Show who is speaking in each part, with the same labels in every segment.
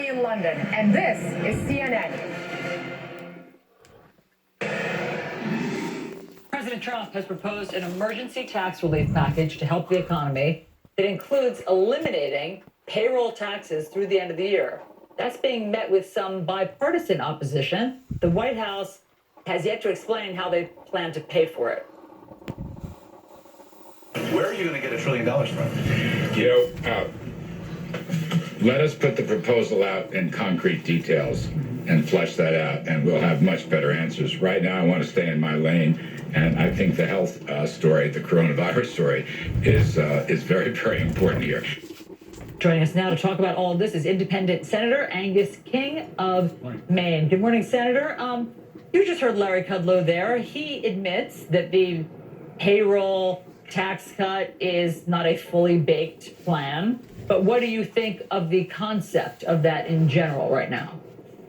Speaker 1: early in London, and this is CNN.
Speaker 2: President Trump has proposed an emergency tax relief package to help the economy that includes eliminating payroll taxes through the end of the year. That's being met with some bipartisan opposition. The White House has yet to explain how they plan to pay for it.
Speaker 3: Where are you going to get $1 trillion from?
Speaker 4: You know, let us put the proposal out in concrete details and flesh that out, and we'll have much better answers. Right now, I want to stay in my lane, and I think the health story, the coronavirus story, is very, very important here.
Speaker 2: Joining us now to talk about all of this is Independent Senator Angus King of Maine. Good morning, Senator. You just heard Larry Kudlow there. He admits that the payroll tax cut is not a fully baked plan. But what do you think of the concept of that in general right now?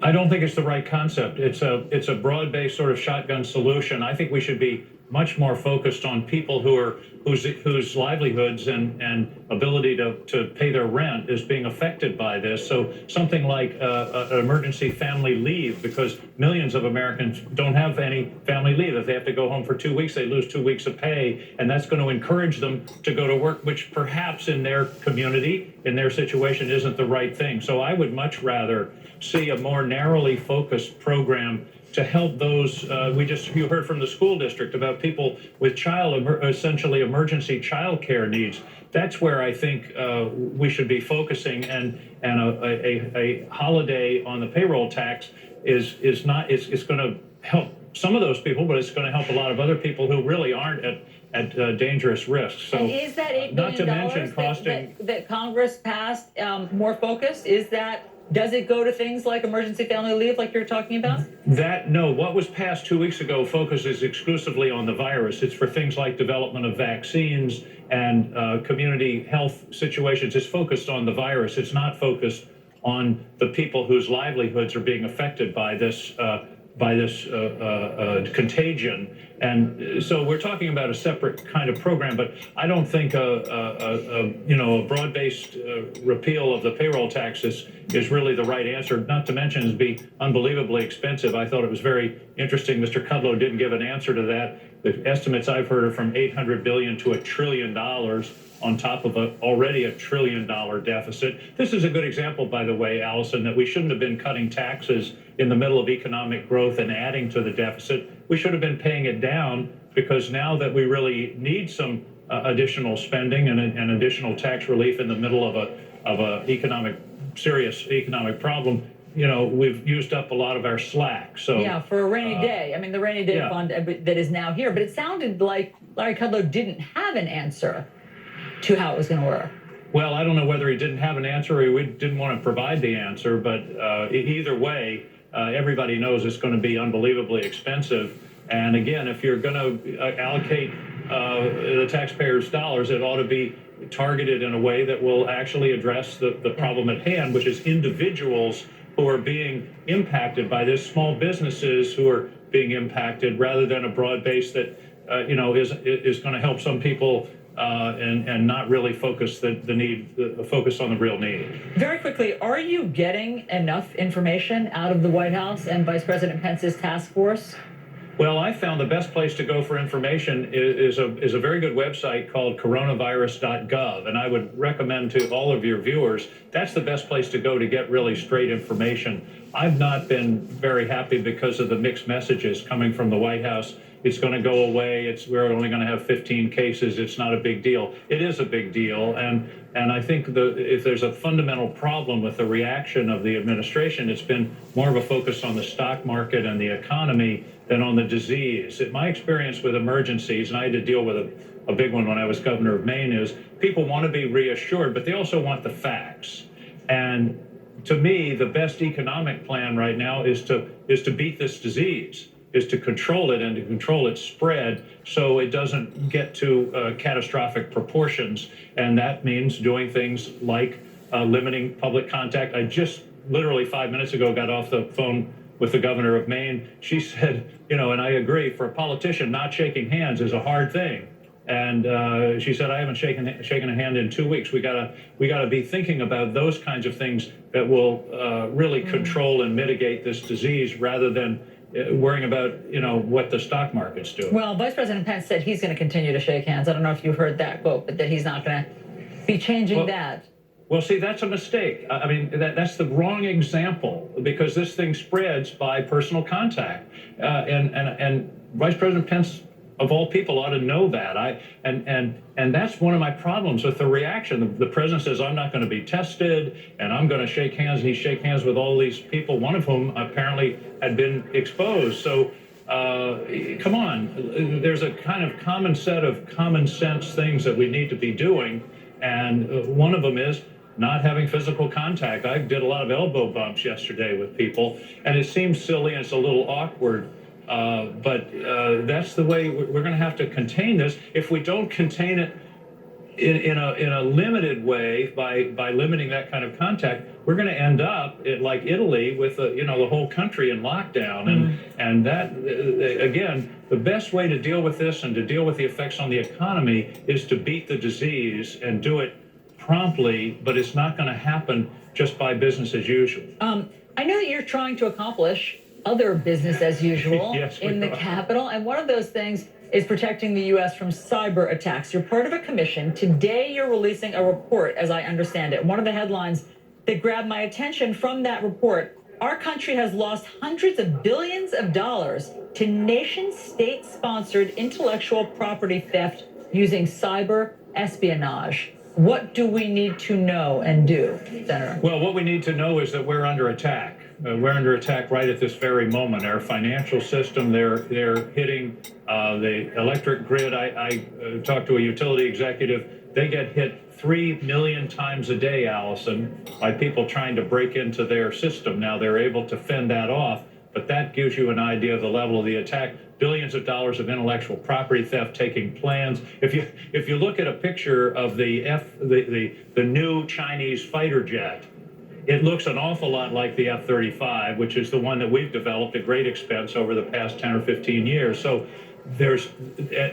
Speaker 5: I don't think it's the right concept. It's a broad-based sort of shotgun solution. I think we should be much more focused on people whose livelihoods and ability to pay their rent is being affected by this. So something like an emergency family leave, because millions of Americans don't have any family leave. If they have to go home for 2 weeks, they lose 2 weeks of pay, and that's going to encourage them to go to work, which perhaps in their community, in their situation, isn't the right thing. So I would much rather see a more narrowly focused program to help those. You heard from the school district about people with essentially emergency child care needs. That's where I think we should be focusing, and a holiday on the payroll tax is going to help some of those people, but it's going to help a lot of other people who really aren't at dangerous risk. So,
Speaker 2: and is that $8 billion that Congress passed more focused? Does it go to things like emergency family leave, like you're talking about?
Speaker 5: No. What was passed 2 weeks ago focuses exclusively on the virus. It's for things like development of vaccines and community health situations. It's focused on the virus. It's not focused on the people whose livelihoods are being affected by this contagion. And so we're talking about a separate kind of program, but I don't think a broad-based repeal of the payroll taxes is really the right answer, not to mention it'd be unbelievably expensive. I thought it was very interesting Mr. Kudlow didn't give an answer to that. The estimates I've heard are from $800 billion to $1 trillion on top of already $1 trillion deficit. This is a good example, by the way, Allison, that we shouldn't have been cutting taxes in the middle of economic growth and adding to the deficit. We should have been paying it down, because now that we really need some additional spending and additional tax relief in the middle of a serious economic problem, we've used up a lot of our slack. So
Speaker 2: yeah, for a rainy day. I mean, the rainy day fund that is now here. But it sounded like Larry Kudlow didn't have an answer to how it was going to work.
Speaker 5: Well, I don't know whether he didn't have an answer or he didn't want to provide the answer, but either way, everybody knows it's going to be unbelievably expensive. And again, if you're going to allocate the taxpayers' dollars, it ought to be targeted in a way that will actually address the problem at hand, which is individuals who are being impacted by this, small businesses who are being impacted, rather than a broad base that is going to help some people and not really focus focus on the real need.
Speaker 2: Very quickly, are you getting enough information out of the White House and Vice President Pence's task force?
Speaker 5: Well, I found the best place to go for information is a very good website called coronavirus.gov, and I would recommend to all of your viewers, that's the best place to go to get really straight information. I've not been very happy because of the mixed messages coming from the White House. It's going to go away. We're only going to have 15 cases. It's not a big deal. It is a big deal, and I think if there's a fundamental problem with the reaction of the administration, it's been more of a focus on the stock market and the economy than on the disease. My experience with emergencies, and I had to deal with a big one when I was governor of Maine, is people want to be reassured, but they also want the facts. And to me, the best economic plan right now is to beat this disease, is to control it and to control its spread so it doesn't get to catastrophic proportions. And that means doing things like limiting public contact. I just literally 5 minutes ago got off the phone with the governor of Maine. She said, and I agree, for a politician, not shaking hands is a hard thing. And she said, I haven't shaken a hand in 2 weeks. We gotta be thinking about those kinds of things that will really control and mitigate this disease, rather than worrying about what the stock market's doing.
Speaker 2: Well, Vice President Pence said he's going to continue to shake hands. I don't know if you heard that quote, but that he's not going to be changing that.
Speaker 5: Well, see, that's a mistake. I mean, that's the wrong example, because this thing spreads by personal contact, and Vice President Pence, of all people, ought to know that. And that's one of my problems with the reaction. The president says, I'm not going to be tested, and I'm going to shake hands, and he shake hands with all these people, one of whom apparently had been exposed. So come on, there's a kind of common set of common sense things that we need to be doing, and one of them is not having physical contact. I did a lot of elbow bumps yesterday with people, and it seems silly and it's a little awkward. But that's the way we're going to have to contain this. If we don't contain it in a limited way by limiting that kind of contact, we're going to end up like Italy with the whole country in lockdown. And that again, the best way to deal with this and to deal with the effects on the economy is to beat the disease and do it promptly. But it's not going to happen just by business as usual.
Speaker 2: I know that you're trying to accomplish other business as usual
Speaker 5: Yes,
Speaker 2: in the Capitol, and one of those things is protecting the U.S. from cyber attacks. You're part of a commission. Today, you're releasing a report, as I understand it. One of the headlines that grabbed my attention from that report: our country has lost hundreds of billions of dollars to nation-state sponsored intellectual property theft using cyber espionage. What do we need to know and do, Senator?
Speaker 5: Well, what we need to know is that we're under attack. We're under attack right at this very moment. Our financial system, they're hitting the electric grid. I talked to a utility executive. They get hit 3 million times a day, Allison, by people trying to break into their system. Now, they're able to fend that off, but that gives you an idea of the level of the attack. Billions of dollars of intellectual property theft, taking plans. If you look at a picture of the new Chinese fighter jet, it looks an awful lot like the F-35, which is the one that we've developed at great expense over the past 10 or 15 years. So there's,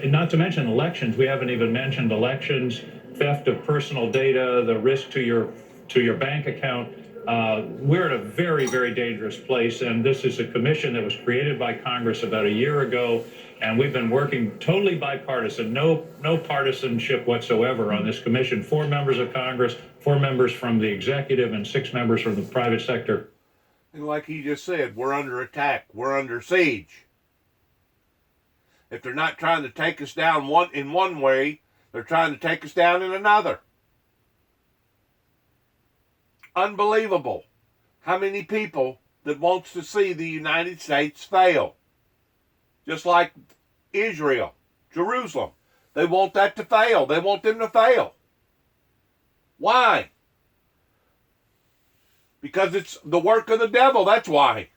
Speaker 5: not to mention elections. We haven't even mentioned elections, theft of personal data, the risk to your bank account. We're in a very, very dangerous place, and this is a commission that was created by Congress about a year ago, and we've been working totally bipartisan, no partisanship whatsoever on this commission. 4 members of Congress, 4 members from the executive, and 6 members from the private sector.
Speaker 6: And like he just said, we're under attack. We're under siege. If they're not trying to take us down in one way, they're trying to take us down in another. Unbelievable how many people that wants to see the United States fail. Just like Israel, Jerusalem. They want that to fail. They want them to fail. Why? Because it's the work of the devil. That's why.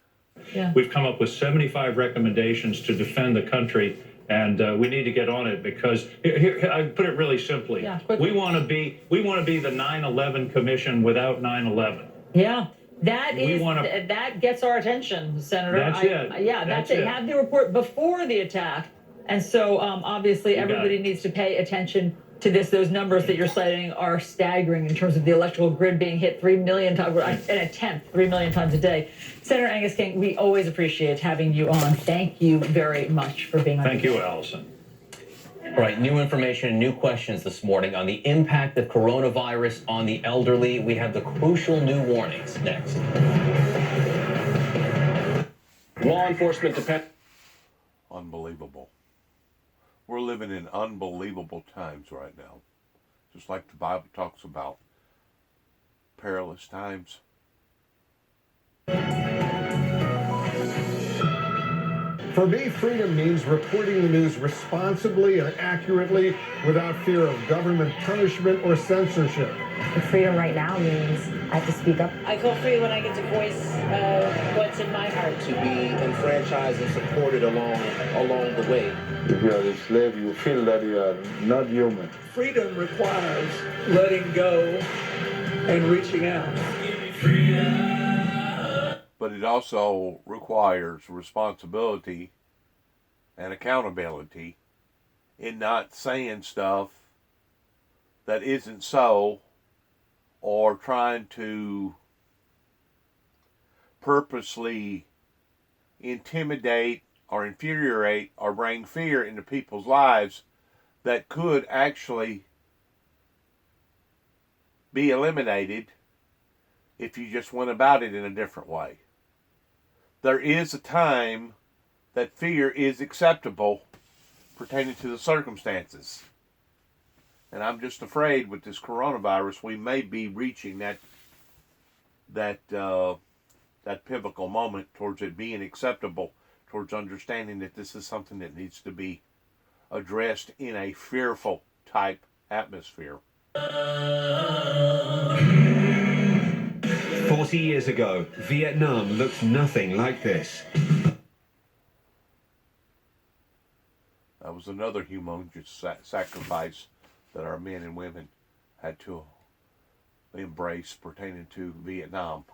Speaker 2: Yeah.
Speaker 5: We've come up with 75 recommendations to defend the country, and we need to get on it, because here, I put it really simply.
Speaker 2: Yeah,
Speaker 5: we want to be the 9/11 Commission without 9/11.
Speaker 2: Yeah. That gets our attention, Senator.
Speaker 5: That's it.
Speaker 2: Yeah, that's it. Have the report before the attack. And so obviously everybody needs to pay attention to this. Those numbers that you're citing are staggering in terms of the electrical grid being hit 3 million times, and a tenth, 3 million times a day. Senator Angus King, we always appreciate having you on. Thank you very much for being on.
Speaker 5: Thank you, Allison.
Speaker 7: All right, new information and new questions this morning on the impact of coronavirus on the elderly. We have the crucial new warnings next.
Speaker 8: Law enforcement depend.
Speaker 6: Unbelievable. We're living in unbelievable times right now. Just like the Bible talks about perilous times.
Speaker 9: For me, freedom means reporting the news responsibly and accurately without fear of government punishment or censorship.
Speaker 1: Freedom right now means I have to speak up.
Speaker 10: I feel free when I get to voice what's in my heart.
Speaker 8: To be enfranchised and supported along the way.
Speaker 11: If you are a slave, you feel that you are not human.
Speaker 12: Freedom requires letting go and reaching out.
Speaker 6: But it also requires responsibility and accountability in not saying stuff that isn't so, or trying to purposely intimidate or infuriate or bring fear into people's lives that could actually be eliminated if you just went about it in a different way. There is a time that fear is acceptable pertaining to the circumstances. And I'm just afraid with this coronavirus, we may be reaching that pivotal moment towards it being acceptable, towards understanding that this is something that needs to be addressed in a fearful type atmosphere.
Speaker 13: 40 years ago, Vietnam looked nothing like this.
Speaker 6: That was another humongous sacrifice that our men and women had to embrace pertaining to Vietnam.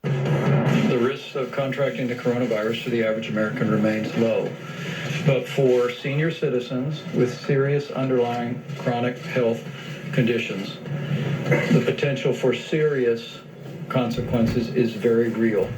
Speaker 12: The risk of contracting the coronavirus for the average American remains low. But for senior citizens with serious underlying chronic health conditions, the potential for serious consequences is very real.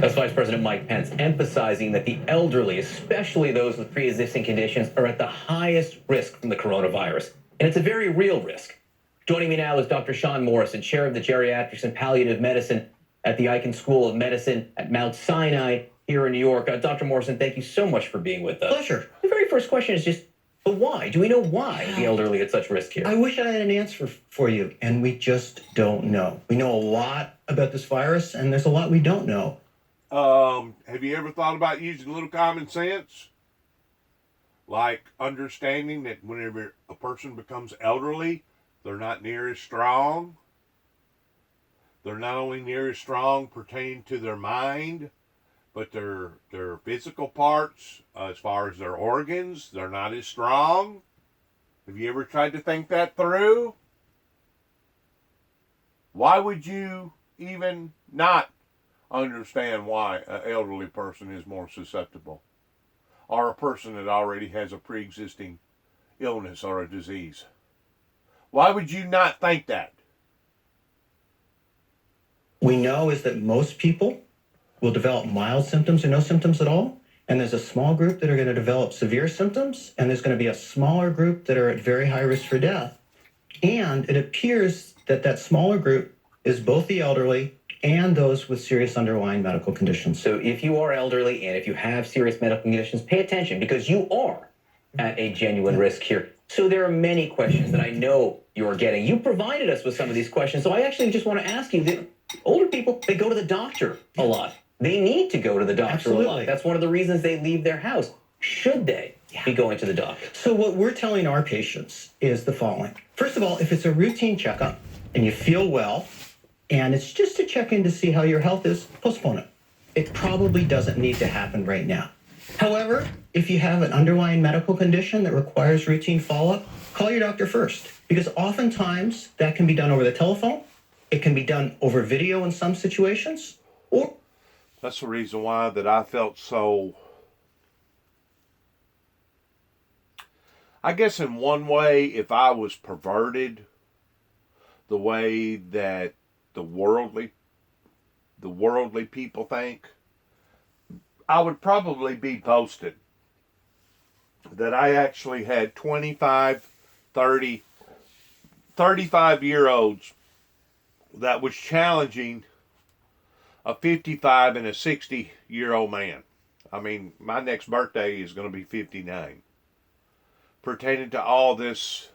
Speaker 7: That's Vice President Mike Pence emphasizing that the elderly, especially those with pre-existing conditions, are at the highest risk from the coronavirus. And it's a very real risk. Joining me now is Dr. Sean Morrison, chair of the Geriatrics and Palliative Medicine at the Icahn School of Medicine at Mount Sinai here in New York. Dr. Morrison, thank you so much for being with us.
Speaker 14: Pleasure.
Speaker 7: The very first question is just, but why? Do we know why the elderly at such risk here?
Speaker 14: I wish I had an answer for you, and we just don't know. We know a lot about this virus, and there's a lot we don't know.
Speaker 6: Have you ever thought about using a little common sense? Like understanding that whenever a person becomes elderly, they're not near as strong. They're not only near as strong pertaining to their mind, but their physical parts, as far as their organs, they're not as strong. Have you ever tried to think that through? Why would you even not understand why an elderly person is more susceptible, or a person that already has a pre-existing illness or a disease? Why would you not think that?
Speaker 14: We know is that most people will develop mild symptoms or no symptoms at all, and there's a small group that are going to develop severe symptoms, and there's going to be a smaller group that are at very high risk for death. And it appears that that smaller group is both the elderly and those with serious underlying medical conditions.
Speaker 7: So if you are elderly and if you have serious medical conditions, pay attention, because you are at a genuine risk here. So there are many questions that I know you're getting. You provided us with some of these questions, so I actually just want to ask you, that older people, they go to the doctor a lot. They need to go to the doctor a lot. That's one of the reasons they leave their house. Should they be going to the doctor?
Speaker 14: So what we're telling our patients is the following. First of all, if it's a routine checkup and you feel well, and it's just to check in to see how your health is, postpone it. It probably doesn't need to happen right now. However, if you have an underlying medical condition that requires routine follow-up, call your doctor first, because oftentimes that can be done over the telephone. It can be done over video in some situations, or...
Speaker 6: That's the reason why that I felt so... I guess in one way, if I was perverted the way that the worldly people think, I would probably be boasted that I actually had 25, 30, 35-year-olds that was challenging a 55 and a 60-year-old man. I mean, my next birthday is going to be 59. Pertaining to all this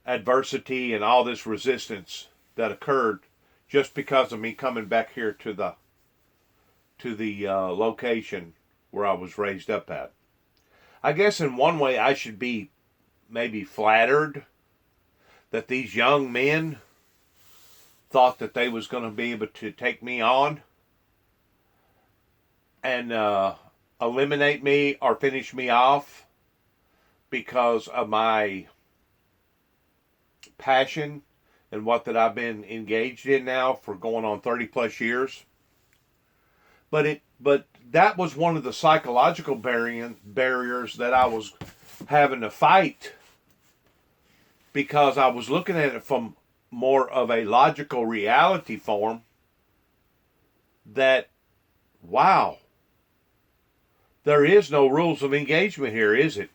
Speaker 6: adversity and all this resistance that occurred just because of me coming back here to the location where I was raised up at. I guess in one way I should be maybe flattered that these young men thought that they was going to be able to take me on and eliminate me or finish me off because of my passion and what that I've been engaged in now for going on 30 plus years. but that was one of the psychological barriers that I was having to fight, because I was looking at it from more of a logical reality form that, wow, there is no rules of engagement here, is it?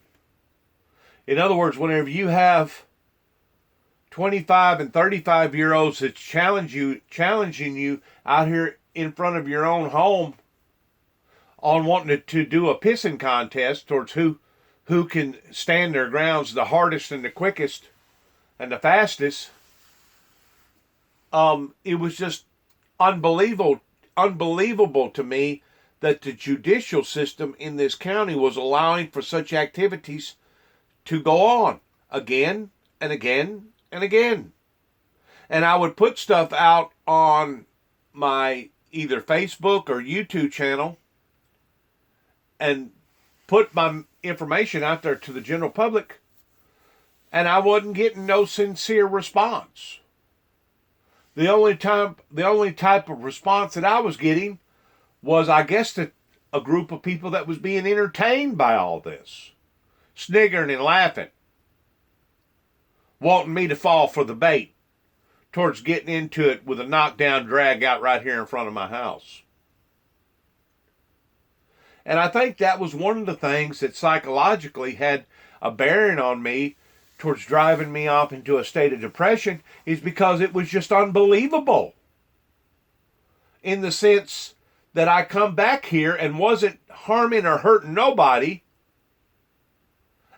Speaker 6: In other words, whenever you have 25 and 35-year-olds that's challenging you out here in front of your own home on wanting to do a pissing contest towards who can stand their grounds the hardest and the quickest and the fastest, it was just unbelievable to me that the judicial system in this county was allowing for such activities to go on again and again and again. And I would put stuff out on my either Facebook or YouTube channel and put my information out there to the general public, and I wasn't getting no sincere response. The only type of response that I was getting was, I guess, that a group of people that was being entertained by all this, sniggering and laughing, wanting me to fall for the bait towards getting into it with a knockdown drag out right here in front of my house. And I think that was one of the things that psychologically had a bearing on me towards driving me off into a state of depression, is because it was just unbelievable. In the sense that I come back here and wasn't harming or hurting nobody,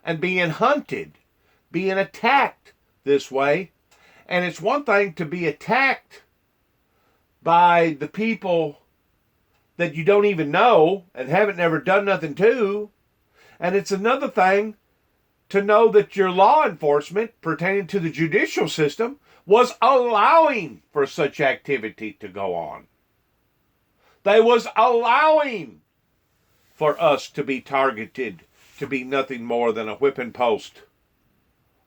Speaker 6: and being hunted, being attacked this way. And it's one thing to be attacked by the people that you don't even know and haven't never done nothing to. And it's another thing to know that your law enforcement pertaining to the judicial system was allowing for such activity to go on. They was allowing for us to be targeted, to be nothing more than a whipping post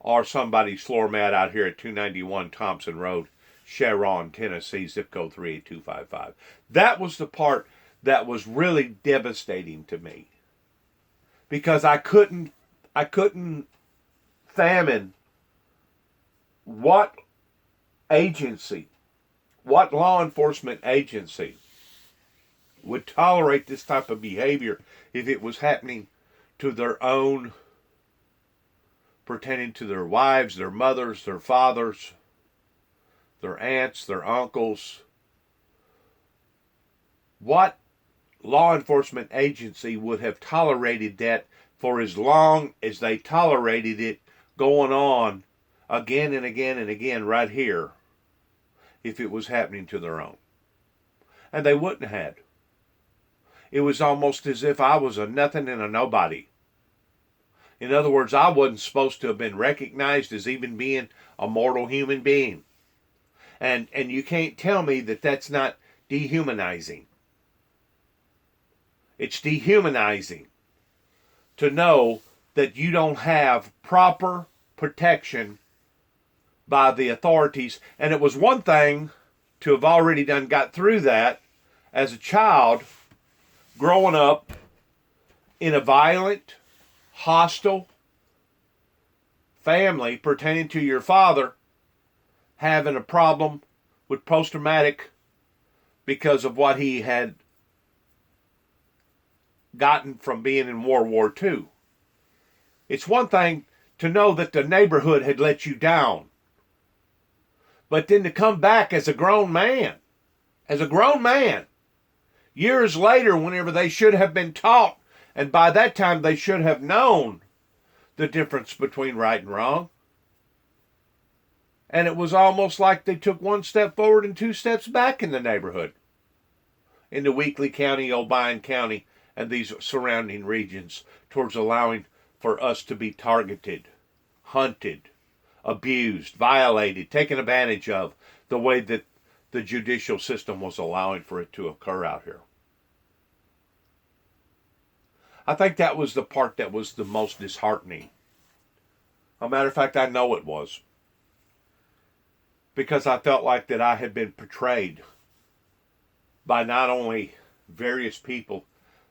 Speaker 6: or somebody's floor mat out here at 291 Thompson Road, Sharon, Tennessee, zip code 38255. That was the part that was really devastating to me, because I couldn't fathom what agency, what law enforcement agency would tolerate this type of behavior if it was happening to their own, pertaining to their wives, their mothers, their fathers, their aunts, their uncles. What law enforcement agency would have tolerated that for as long as they tolerated it going on again and again and again right here, if it was happening to their own? And they wouldn't have. It was almost as if I was a nothing and a nobody. In other words, I wasn't supposed to have been recognized as even being a mortal human being. And you can't tell me that that's not dehumanizing. It's dehumanizing to know that you don't have proper protection by the authorities. And it was one thing to have already got through that as a child, growing up in a violent, hostile family pertaining to your father having a problem with post-traumatic because of what he had gotten from being in World War II. It's one thing to know that the neighborhood had let you down, but then to come back as a grown man, years later, whenever they should have been taught, and by that time they should have known the difference between right and wrong. And it was almost like they took one step forward and two steps back in the neighborhood, in the Weakley County, Obion County, and these surrounding regions, towards allowing for us to be targeted, hunted, abused, violated, taken advantage of, the way that the judicial system was allowing for it to occur out here. I think that was the part that was the most disheartening. As a matter of fact, I know it was. Because I felt like that I had been portrayed by not only various people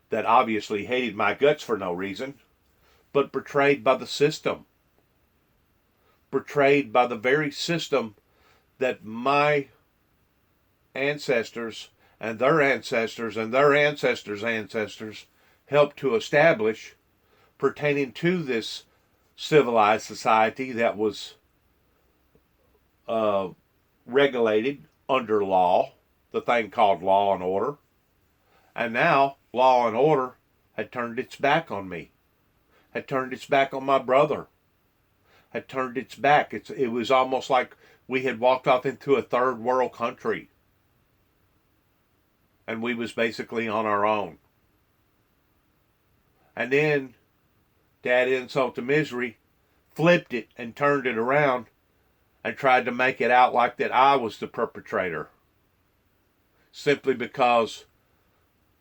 Speaker 6: that obviously hated my guts for no reason, but betrayed by the system. Betrayed by the very system that my ancestors and their ancestors and their ancestors' ancestors helped to establish pertaining to this civilized society that was regulated under law, the thing called law and order. And now law and order had turned its back on me, had turned its back on my brother, had turned its back. It was almost like we had walked off into a third world country, and we was basically on our own. And then Dad, insult to misery, flipped it and turned it around and tried to make it out like that I was the perpetrator, simply because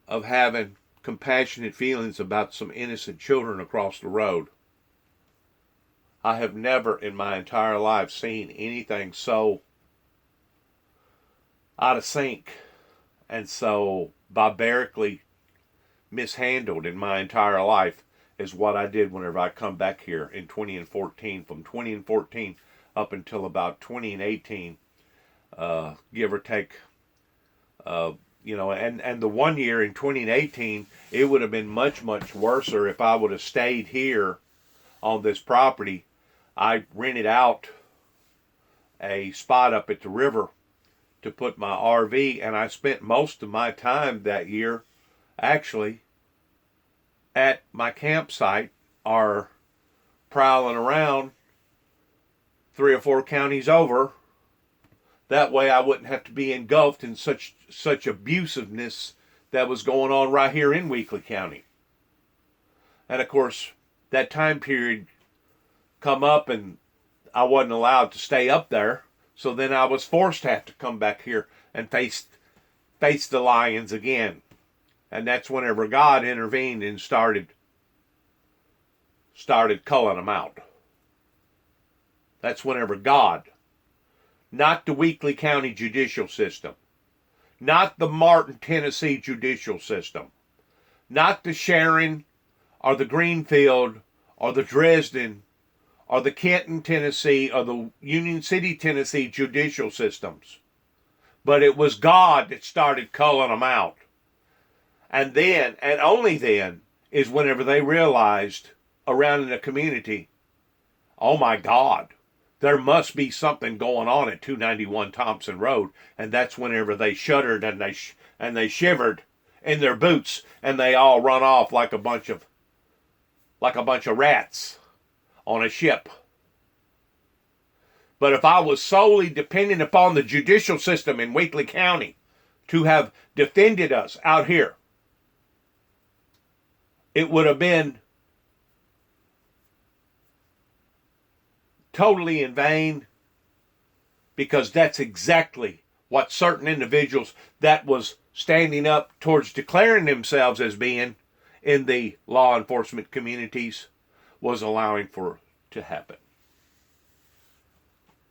Speaker 6: of having compassionate feelings about some innocent children across the road. I have never in my entire life seen anything so out of sync and so barbarically mishandled in my entire life as what I did whenever I come back here in 2014. From 2014 up until about 2018, give or take, and the 1 year in 2018, it would have been much, much worse if I would have stayed here on this property. I rented out a spot up at the river to put my RV, and I spent most of my time that year actually at my campsite or prowling around 3 or 4 counties over. That way I wouldn't have to be engulfed in such abusiveness that was going on right here in Weakley County. And of course, that time period come up and I wasn't allowed to stay up there. So then I was forced to have to come back here and face the lions again. And that's whenever God intervened and started culling them out. That's whenever God, not the Weakley County judicial system, not the Martin, Tennessee judicial system, not the Sharon or the Greenfield or the Dresden or the Kenton, Tennessee or the Union City, Tennessee judicial systems. But it was God that started culling them out. And then, and only then, is whenever they realized around in the community, oh my God, there must be something going on at 291 Thompson Road. And that's whenever they shuddered and they shivered in their boots and they all run off like a bunch of rats on a ship. But if I was solely dependent upon the judicial system in Weakley County to have defended us out here, it would have been totally in vain, because that's exactly what certain individuals that was standing up towards declaring themselves as being in the law enforcement communities was allowing for to happen.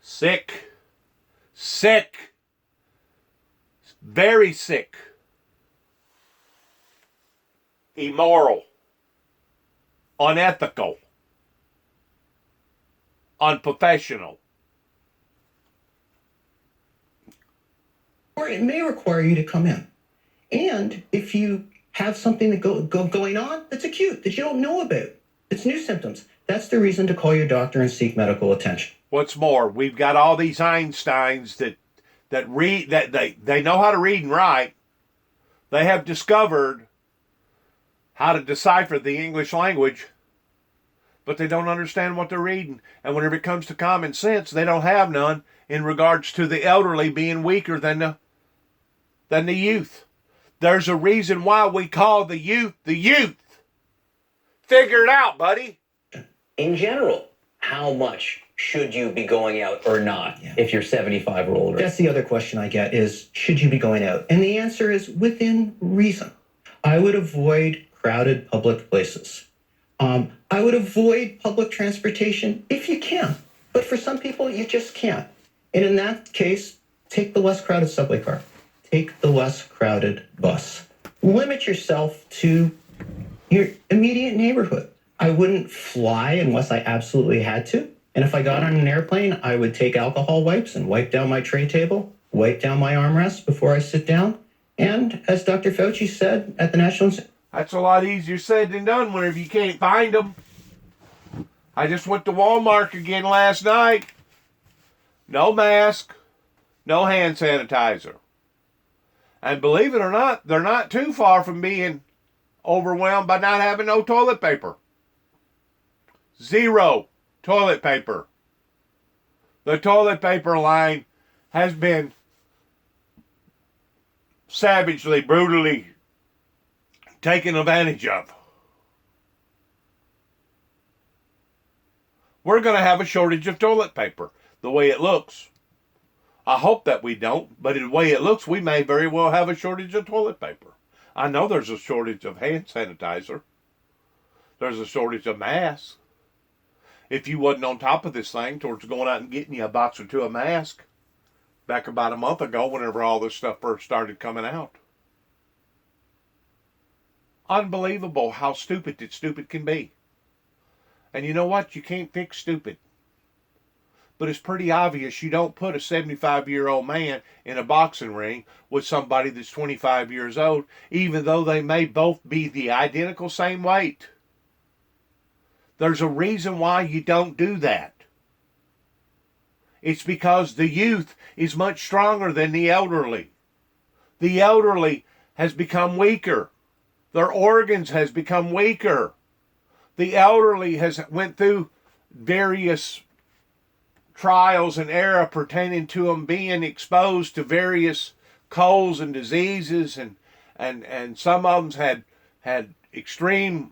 Speaker 6: Sick, very sick, immoral, unethical, unprofessional.
Speaker 14: Or it may require you to come in. And if you have something that going on that's acute, that you don't know about, it's new symptoms, that's the reason to call your doctor and seek medical attention.
Speaker 6: What's more, we've got all these Einsteins that read, that they know how to read and write. They have discovered how to decipher the English language, but they don't understand what they're reading. And whenever it comes to common sense, they don't have none in regards to the elderly being weaker than the youth. There's a reason why we call the youth the youth. Figure it out, buddy.
Speaker 7: In general, how much should you be going out or not if you're 75 or older?
Speaker 14: That's the other question I get is, should you be going out? And the answer is within reason. I would avoid crowded public places. I would avoid public transportation if you can. But for some people, you just can't. And in that case, take the less crowded subway car. Take the less crowded bus. limit yourself to your immediate neighborhood. I wouldn't fly unless I absolutely had to. And if I got on an airplane, I would take alcohol wipes and wipe down my tray table, wipe down my armrest before I sit down. And as Dr. Fauci said at the National...
Speaker 6: That's a lot easier said than done whenever you can't find them. I just went to Walmart again last night. No mask, no hand sanitizer. And believe it or not, they're not too far from being overwhelmed by not having no toilet paper. 0 toilet paper. The toilet paper line has been savagely, brutally taken advantage of. We're going to have a shortage of toilet paper, the way it looks. I hope that we don't, but the way it looks, we may very well have a shortage of toilet paper. I know there's a shortage of hand sanitizer. There's a shortage of masks. If you wasn't on top of this thing towards going out and getting you a box or two of masks back about a month ago whenever all this stuff first started coming out. Unbelievable how stupid that stupid can be. And you know what? You can't fix stupid. But it's pretty obvious you don't put a 75-year-old man in a boxing ring with somebody that's 25 years old, even though they may both be the identical same weight. There's a reason why you don't do that. It's because the youth is much stronger than the elderly. The elderly has become weaker. Their organs has become weaker. The elderly has went through various trials and error pertaining to them being exposed to various colds and diseases, and some of them had extreme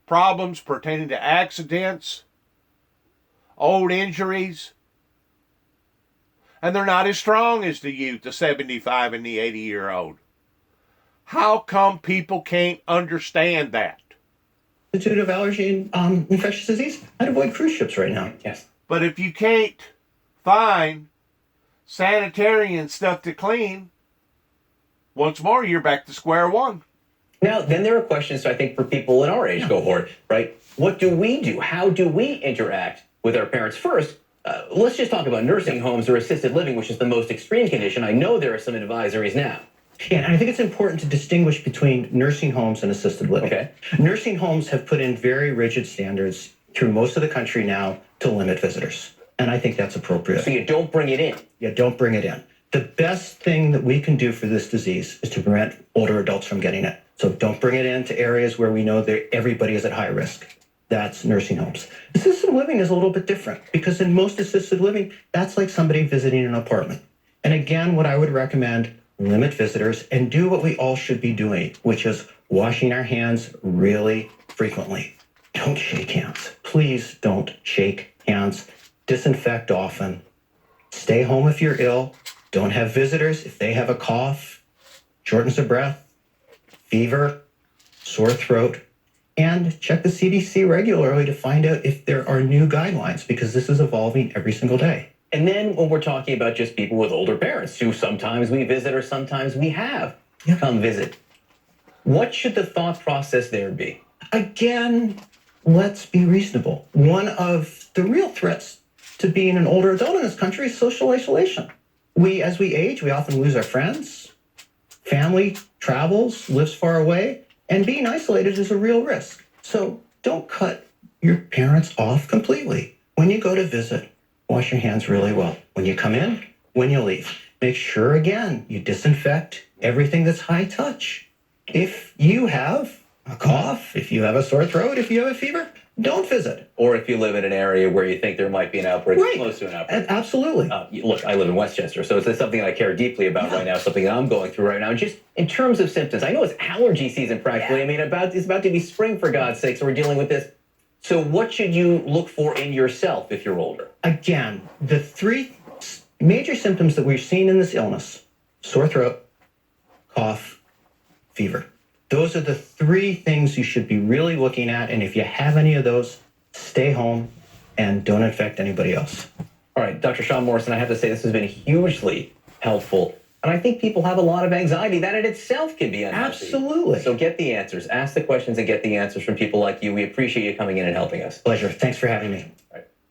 Speaker 6: problems pertaining to accidents, old injuries, and they're not as strong as the youth, the 75 and the 80-year-old. How come people can't understand that?
Speaker 14: Institute of Allergy and Infectious Disease, I'd avoid cruise ships right now. Yes.
Speaker 6: But if you can't find sanitary stuff to clean, once more, you're back to square one.
Speaker 7: Now, then there are questions, I think, for people in our age cohort, right? What do we do? How do we interact with our parents? First, let's just talk about nursing homes or assisted living, which is the most extreme condition. I know there are some advisories now.
Speaker 14: Yeah, and I think it's important to distinguish between nursing homes and assisted living.
Speaker 7: Okay.
Speaker 14: Nursing homes have put in very rigid standards through most of the country now to limit visitors. And I think that's appropriate.
Speaker 7: So you don't bring it in?
Speaker 14: You don't bring it in. The best thing that we can do for this disease is to prevent older adults from getting it. So don't bring it into areas where we know that everybody is at high risk. That's nursing homes. Assisted living is a little bit different because in most assisted living, that's like somebody visiting an apartment. And again, what I would recommend, limit visitors and do what we all should be doing, which is washing our hands really frequently. Don't shake hands. Please don't shake hands. Disinfect often. Stay home if you're ill. Don't have visitors if they have a cough, shortness of breath, fever, sore throat, and check the CDC regularly to find out if there are new guidelines because this is evolving every single day.
Speaker 7: And then when we're talking about just people with older parents who sometimes we visit or sometimes we have come visit, what should the thought process there be?
Speaker 14: Again, let's be reasonable. One of the real threats to being an older adult in this country is social isolation. As we age, we often lose our friends, family travels, lives far away, and being isolated is a real risk. So don't cut your parents off completely. When you go to visit, wash your hands really well. When you come in, when you leave. Make sure, again, you disinfect everything that's high touch. If you have a cough, if you have a sore throat, if you have a fever, don't visit.
Speaker 7: Or if you live in an area where you think there might be an outbreak, close to an outbreak.
Speaker 14: Absolutely.
Speaker 7: Look, I live in Westchester, so it's something I care deeply about right now, something that I'm going through right now. Just in terms of symptoms, I know it's allergy season practically. I mean, it's about to be spring, for God's sake, so we're dealing with this. So what should you look for in yourself if you're older?
Speaker 14: Again, the three major symptoms that we're seeing in this illness, sore throat, cough, fever. Those are the three things you should be really looking at. And if you have any of those, stay home and don't infect anybody else.
Speaker 7: All right, Dr. Sean Morrison, I have to say this has been hugely helpful. And I think people have a lot of anxiety. That in itself can be unhealthy.
Speaker 14: Absolutely.
Speaker 7: So get the answers. Ask the questions and get the answers from people like you. We appreciate you coming in and helping us.
Speaker 14: Pleasure. Thanks for having me.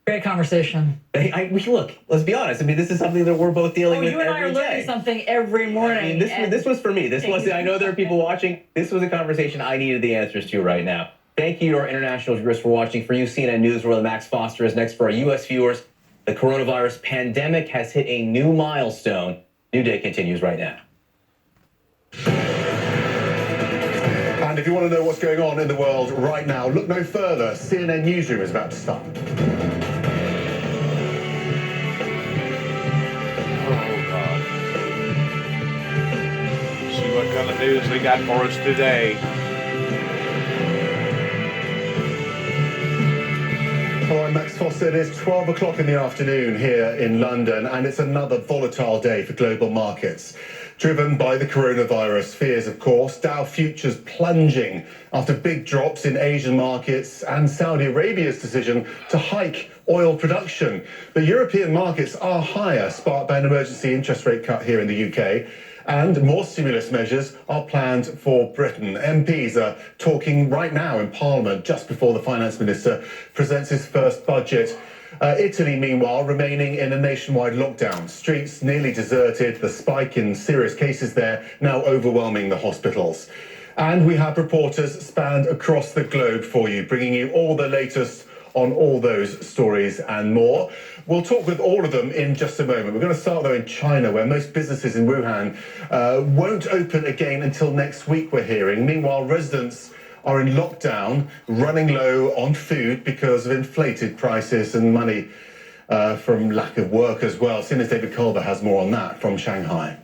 Speaker 2: Great conversation.
Speaker 7: Look, let's be honest. I mean, this is something that we're both dealing with
Speaker 2: You and I are
Speaker 7: every day.
Speaker 2: learning something every morning.
Speaker 7: I mean, this was for me. This was. I know there are people watching. This was a conversation I needed the answers to right now. Thank you to our international viewers for watching. For you, CNN News, where Max Foster is next. For our U.S. viewers, the coronavirus pandemic has hit a new milestone. New Day continues right now.
Speaker 9: And if you want to know what's going on in the world right now, look no further. CNN Newsroom is about to start.
Speaker 6: See what kind of news they got for us today.
Speaker 9: Hello, I'm Max Foster. It is 12 o'clock in the afternoon here in London, and it's another volatile day for global markets. Driven by the coronavirus fears, of course, Dow futures plunging after big drops in Asian markets and Saudi Arabia's decision to hike oil production. The European markets are higher, sparked by an emergency interest rate cut here in the UK. And more stimulus measures are planned for Britain. MPs are talking right now in Parliament just before the Finance Minister presents his first budget. Italy, meanwhile, remaining in a nationwide lockdown. Streets nearly deserted, the spike in serious cases there now overwhelming the hospitals. And we have reporters spanned across the globe for you, bringing you all the latest on all those stories and more. We'll talk with all of them in just a moment. We're going to start, though, in China, where most businesses in Wuhan won't open again until next week, we're hearing. Meanwhile, residents are in lockdown, running low on food because of inflated prices and money from lack of work as well. CNN's David Culver has more on that from Shanghai.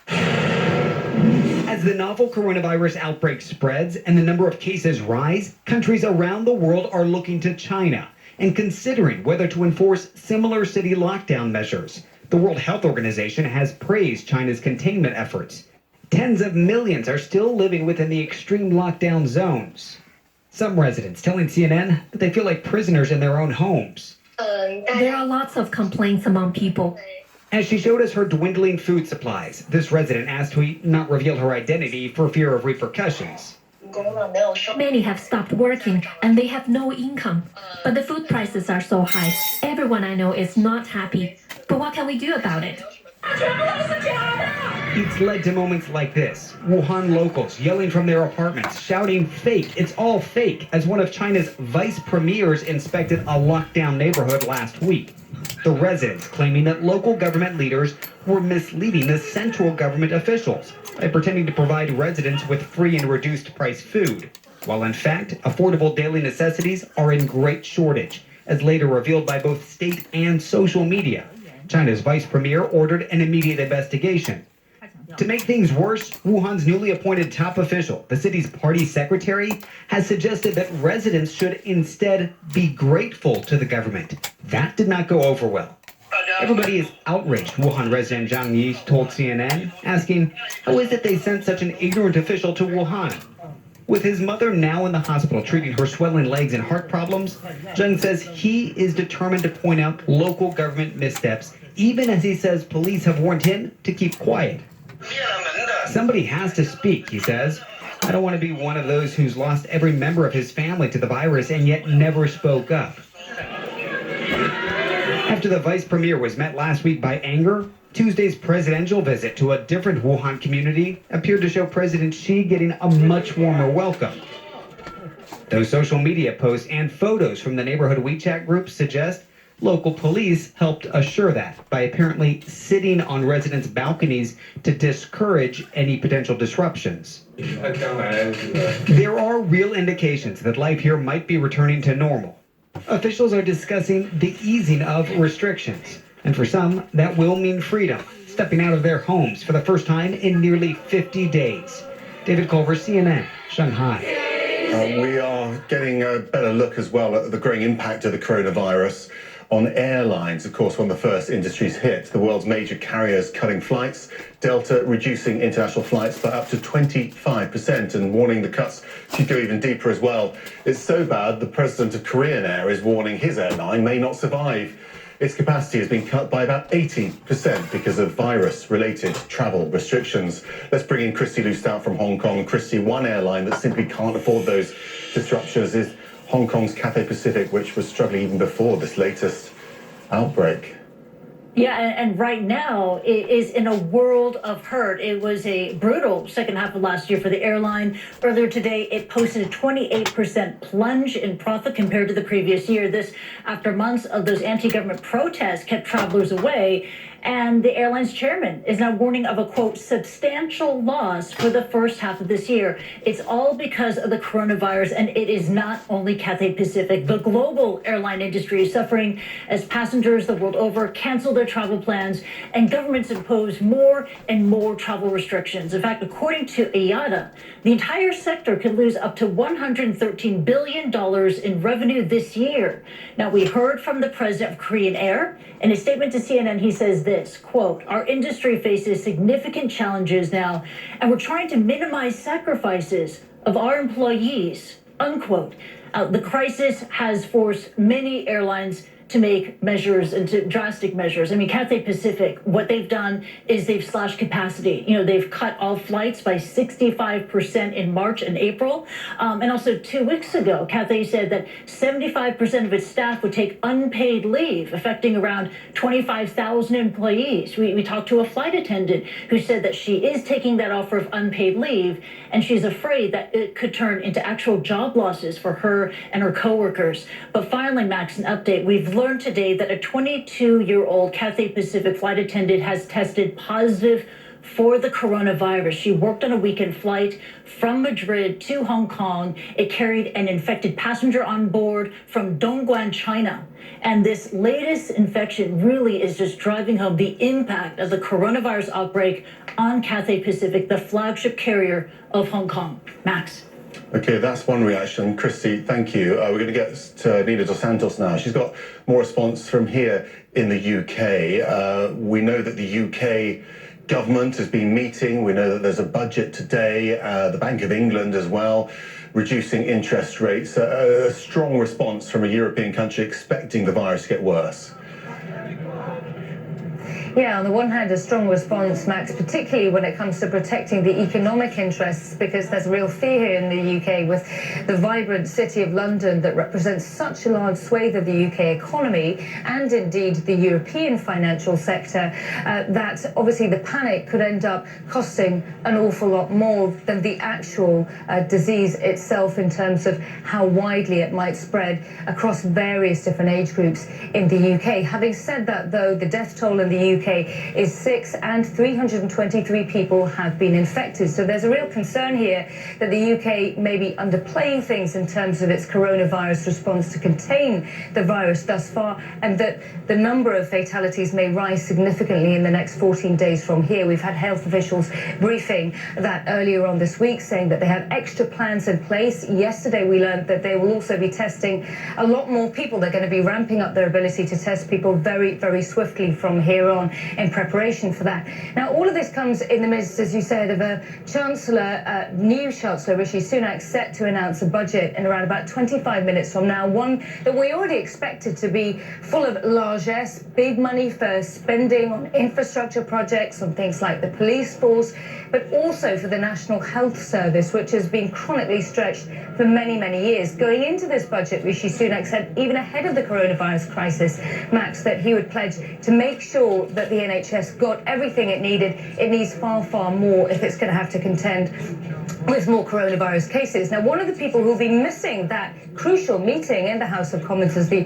Speaker 15: As the novel coronavirus outbreak spreads and the number of cases rise, countries around the world are looking to China and considering whether to enforce similar city lockdown measures. The World Health Organization has praised China's containment efforts. Tens of millions are still living within the extreme lockdown zones. Some residents telling CNN that they feel like prisoners in their own homes.
Speaker 16: There are lots of complaints among people.
Speaker 15: As she showed us her dwindling food supplies, this resident asked we not reveal her identity for fear of repercussions.
Speaker 16: Many have stopped working and they have no income. But the food prices are so high. Everyone I know is not happy. But what can we do about it?
Speaker 15: It's led to moments like this. Wuhan locals yelling from their apartments, shouting fake, it's all fake, as one of China's vice premiers inspected a lockdown neighborhood last week. The residents claiming that local government leaders were misleading the central government officials by pretending to provide residents with free and reduced price food, while in fact, affordable daily necessities are in great shortage, as later revealed by both state and social media. China's vice premier ordered an immediate investigation. To make things worse, Wuhan's newly appointed top official, the city's party secretary, has suggested that residents should instead be grateful to the government. That did not go over well. Everybody is outraged, Wuhan resident Zhang Yi told CNN, asking, how is it they sent such an ignorant official to Wuhan? With his mother now in the hospital treating her swelling legs and heart problems, Zhang says he is determined to point out local government missteps, even as he says police have warned him to keep quiet. Somebody has to speak, he says. I don't want to be one of those who's lost every member of his family to the virus and yet never spoke up. After the vice premier was met last week by anger, Tuesday's presidential visit to a different Wuhan community appeared to show President Xi getting a much warmer welcome. Those social media posts and photos from the neighborhood WeChat groups suggest local police helped assure that by apparently sitting on residents' balconies to discourage any potential disruptions. There are real indications that life here might be returning to normal. Officials are discussing the easing of restrictions, and for some, that will mean freedom, stepping out of their homes for the first time in nearly 50 days. David Culver, CNN, Shanghai.
Speaker 9: We are getting a better look as well at the growing impact of the coronavirus on airlines. Of course, one of the first industries hit. The world's major carriers cutting flights, Delta reducing international flights by up to 25% and warning the cuts could go even deeper as well. It's so bad, the president of Korean Air is warning his airline may not survive. its capacity has been cut by about 80% because of virus-related travel restrictions. Let's bring in Christy Lustout from Hong Kong. Christy, one airline that simply can't afford those disruptions is Hong Kong's Cathay Pacific, which was struggling even before this latest outbreak.
Speaker 17: Yeah, and right now it is in a world of hurt. It was a brutal second half of last year for the airline. Earlier today, it posted a 28% plunge in profit compared to the previous year. This after months of those anti-government protests kept travelers away. And the airline's chairman is now warning of a, quote, substantial loss for the first half of this year. It's all because of the coronavirus, and it is not only Cathay Pacific. The global airline industry is suffering as passengers the world over cancel their travel plans and governments impose more and more travel restrictions. In fact, according to IATA, the entire sector could lose up to $113 billion in revenue this year. Now, we heard from the president of Korean Air. In a statement to CNN, he says this, quote, our industry faces significant challenges now, and we're trying to minimize sacrifices of our employees, unquote. The crisis has forced many airlines to make measures and to drastic measures. I mean, Cathay Pacific, what they've done is they've slashed capacity. You know, they've cut all flights by 65% in March and April. And also 2 weeks ago, Cathay said that 75% of its staff would take unpaid leave, affecting around 25,000 employees. We talked to a flight attendant who said that she is taking that offer of unpaid leave, and she's afraid that it could turn into actual job losses for her and her coworkers. But finally, Max, an update. We've learned today that a 22-year-old Cathay Pacific flight attendant has tested positive for the coronavirus. She worked on a weekend flight from Madrid to Hong Kong. It carried an infected passenger on board from Dongguan, China. And this latest infection really is just driving home the impact of the coronavirus outbreak on Cathay Pacific, the flagship carrier of Hong Kong. Max.
Speaker 9: Okay, that's one reaction. Christy, thank you. We're going to get to Nina Dos Santos now. She's got more response from here in the UK. We know that the UK government has been meeting. We know that there's a budget today, the Bank of England as well, reducing interest rates. A strong response from a European country expecting the virus to get worse.
Speaker 1: Yeah, on the one hand, a strong response, Max, particularly when it comes to protecting the economic interests, because there's real fear here in the UK with the vibrant city of London that represents such a large swathe of the UK economy and indeed the European financial sector, that obviously the panic could end up costing an awful lot more than the actual disease itself in terms of how widely it might spread across various different age groups in the UK. Having said that, though, the death toll in the UK is 6 and 323 people have been infected. So there's a real concern here that the UK may be underplaying things in terms of its coronavirus response to contain the virus thus far, and that the number of fatalities may rise significantly in the next 14 days from here. We've had health officials briefing that earlier on this week, saying that they have extra plans in place. Yesterday we learned that they will also be testing a lot more people. They're going to be ramping up their ability to test people very, very swiftly from here on in preparation for that. Now, all of this comes in the midst, as you said, of a Chancellor, new Chancellor Rishi Sunak, set to announce a budget in around about 25 minutes from now, one that we already expected to be full of largesse, big money for spending on infrastructure projects, on things like the police force, but also for the National Health Service, which has been chronically stretched for many, many years. Going into this budget, Rishi Sunak said, even ahead of the coronavirus crisis, Max, that he would pledge to make sure that the NHS got everything it needed. It needs far, far more if it's going to have to contend with more coronavirus cases. Now, one of the people who will be missing that crucial meeting in the House of Commons as the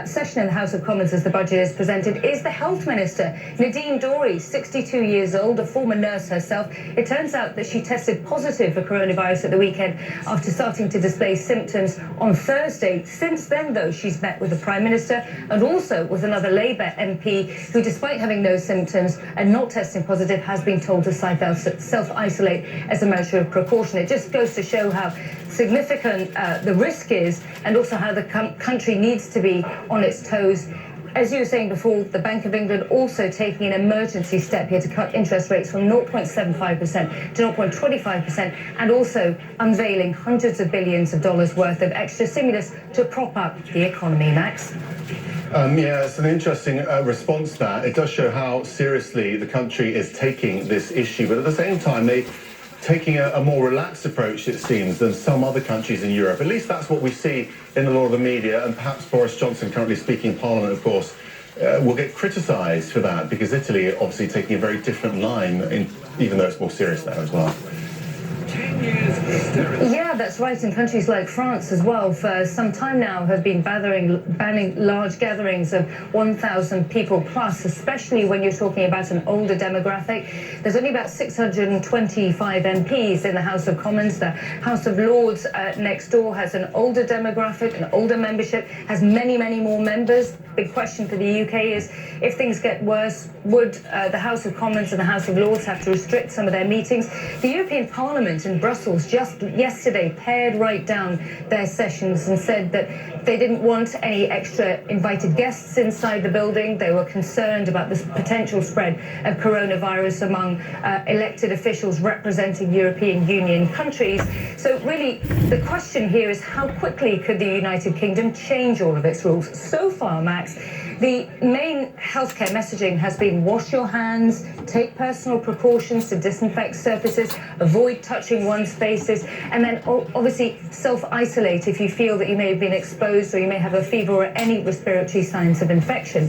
Speaker 1: session in the House of Commons as the budget is presented is the Health Minister, Nadine Dorey, 62 years old, a former nurse herself. It turns out that she tested positive for coronavirus at the weekend after starting to display symptoms on Thursday. Since then, though, she's met with the Prime Minister and also with another Labour MP who, despite having no symptoms and not testing positive, has been told to self-isolate as a measure of precaution. It just goes to show how significant the risk is, and also how the country needs to be on its toes as you were saying before, the Bank of England also taking an emergency step here to cut interest rates from 0.75% to 0.25%, and also unveiling hundreds of billions of dollars worth of extra stimulus to prop up the economy. Max?
Speaker 9: Yeah, it's an interesting response to that. It does show how seriously the country is taking this issue, but at the same time, they're taking a more relaxed approach, it seems, than some other countries in Europe. At least that's what we see in a lot of the media, and perhaps Boris Johnson, currently speaking in Parliament, of course, will get criticised for that, because Italy are obviously taking a very different line, even though it's more serious there as well.
Speaker 1: Yeah, that's right. And countries like France as well, for some time now, have been banning large gatherings of 1,000 people plus, especially when you're talking about an older demographic. There's only about 625 MPs in the House of Commons. The House of Lords next door has an older demographic, an older membership, has many, many more members. Big question for the UK is, if things get worse, would the House of Commons and the House of Lords have to restrict some of their meetings? The European Parliament in Brussels just yesterday pared right down their sessions and said that they didn't want any extra invited guests inside the building. They were concerned about the potential spread of coronavirus among elected officials representing European Union countries. So really, the question here is, how quickly could the United Kingdom change all of its rules? So far, Max, the main healthcare messaging has been wash your hands, take personal precautions to disinfect surfaces, avoid touching one's faces, and then obviously self-isolate if you feel that you may have been exposed or you may have a fever or any respiratory signs of infection.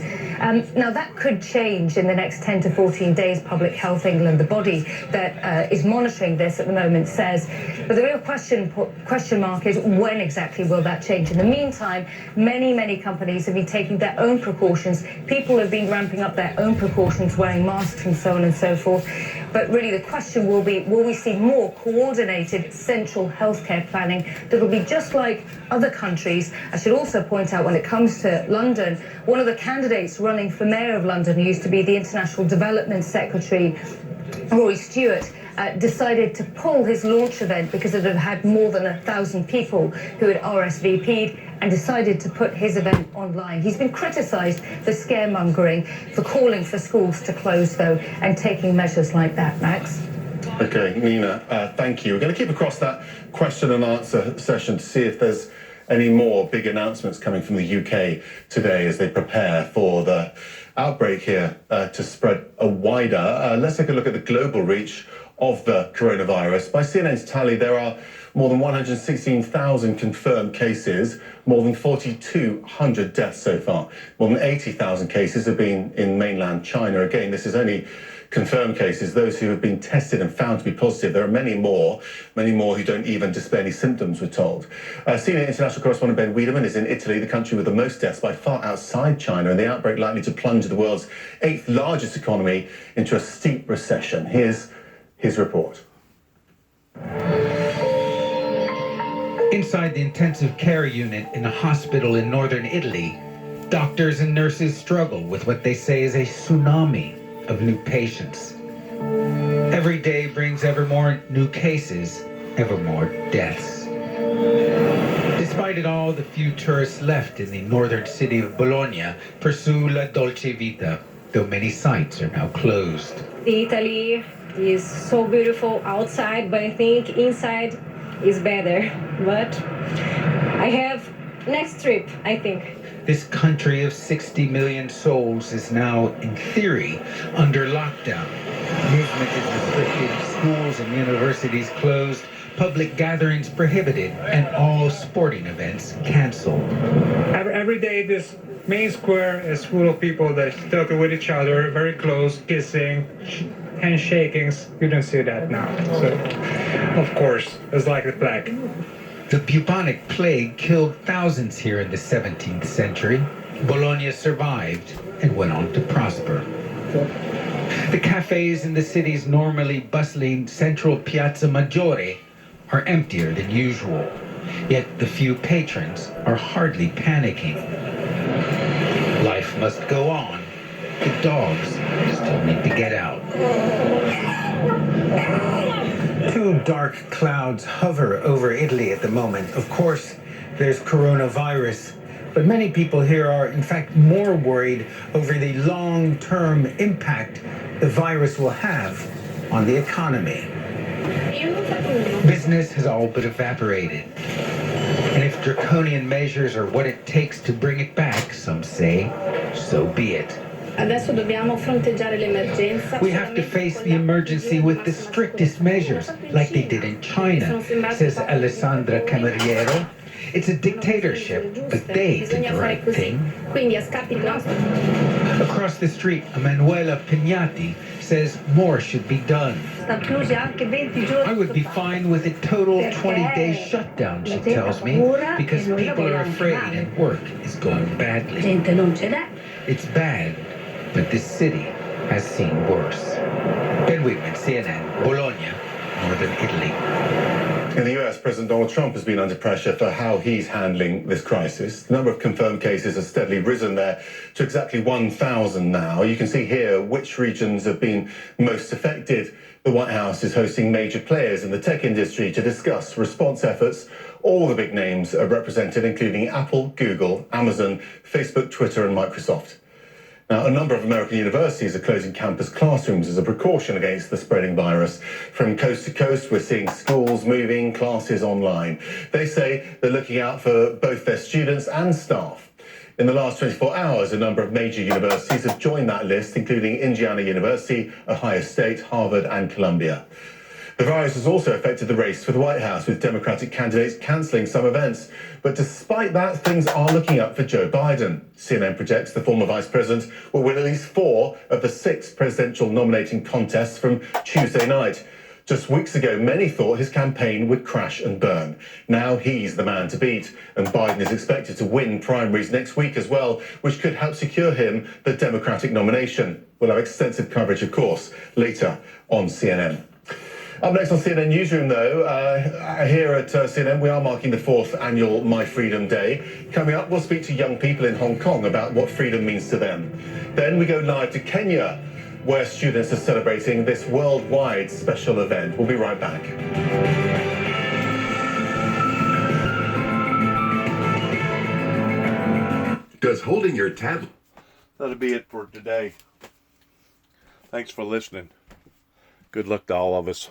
Speaker 1: Now, that could change in the next 10 to 14 days, Public Health England, the body that is monitoring this at the moment, says. But the real question mark is, when exactly will that change? In the meantime, many companies have been taking their own precautions. People have been ramping up their own precautions, wearing masks and so on and so forth. But really the question will be, will we see more coordinated central healthcare planning that will be just like other countries? I should also point out, when it comes to London, one of the candidates running for Mayor of London, who used to be the International Development Secretary, Roy Stewart, decided to pull his launch event because it had had more than 1,000 people who had RSVP'd, and decided to put his event online. He's been criticised for scaremongering, for calling for schools to close, though, and taking measures like that. Max?
Speaker 9: Okay, Nina, thank you. We're going to keep across that question and answer session to see if there's any more big announcements coming from the UK today as they prepare for the outbreak here to spread wider. Let's take a look at the global reach of the coronavirus. By CNN's tally, there are more than 116,000 confirmed cases, more than 4,200 deaths so far. More than 80,000 cases have been in mainland China. Again, this is only confirmed cases, those who have been tested and found to be positive. There are many more who don't even display any symptoms, we're told. CNN international correspondent Ben Wiedemann is in Italy, the country with the most deaths by far outside China, and the outbreak likely to plunge the world's 8th largest economy into a steep recession. Here's his report.
Speaker 18: Inside the intensive care unit in a hospital in northern Italy, doctors and nurses struggle with what they say is a tsunami of new patients. Every day brings ever more new cases, ever more deaths. Despite it all, the few tourists left in the northern city of Bologna pursue la dolce vita, though many sites are now closed.
Speaker 10: Italy is so beautiful outside, but I think inside is better. But I have next trip, I think.
Speaker 18: This country of 60 million souls is now, in theory, under lockdown. Movement is restricted, schools and universities closed, public gatherings prohibited, and all sporting events canceled.
Speaker 19: Every day this main square is full of people that are talking with each other, very close, kissing, handshakings. You don't see that now. So, of course, it's like the plague.
Speaker 18: The bubonic plague killed thousands here in the 17th century. Bologna survived and went on to prosper. The cafes in the city's normally bustling central Piazza Maggiore are emptier than usual. Yet the few patrons are hardly panicking. Life must go on. The dogs still need to get out.
Speaker 20: Two dark clouds hover over Italy at the moment. Of course, there's coronavirus,
Speaker 18: But many people here are, in fact, more worried over the long-term impact the virus will have on the economy. Business has all but evaporated. And if draconian measures are what it takes to bring it back, some say, so be it. We have to face the emergency with the strictest measures, like they did in China, says Alessandra Cameriero. It's a dictatorship, but they did the right thing. Across the street, Emanuela Pignati says more should be done. I would be fine with a total 20-day shutdown, she tells me, because people are afraid and work is going badly. It's bad, but this city has seen worse. Ben Weidman, CNN, Bologna, Northern Italy.
Speaker 9: In the US, President Donald Trump has been under pressure for how he's handling this crisis. The number of confirmed cases has steadily risen there to exactly 1,000 now. You can see here which regions have been most affected. The White House is hosting major players in the tech industry to discuss response efforts. All the big names are represented, including Apple, Google, Amazon, Facebook, Twitter, and Microsoft. Now, a number of American universities are closing campus classrooms as a precaution against the spreading virus. From coast to coast, we're seeing schools moving, classes online. They say they're looking out for both their students and staff. In the last 24 hours, a number of major universities have joined that list, including Indiana University, Ohio State, Harvard, and Columbia. The virus has also affected the race for the White House, with Democratic candidates cancelling some events. But despite that, things are looking up for Joe Biden. CNN projects the former vice president will win at least 4 of the 6 presidential nominating contests from Tuesday night. Just weeks ago, many thought his campaign would crash and burn. Now he's the man to beat, and Biden is expected to win primaries next week as well, which could help secure him the Democratic nomination. We'll have extensive coverage, of course, later on CNN. Up next on CNN Newsroom, though, here at CNN, we are marking the 4th annual My Freedom Day. Coming up, we'll speak to young people in Hong Kong about what freedom means to them. Then we go live to Kenya, where students are celebrating this worldwide special event. We'll be right back.
Speaker 21: Does holding your tablet...
Speaker 6: That'll be it for today. Thanks for listening. Good luck to all of us.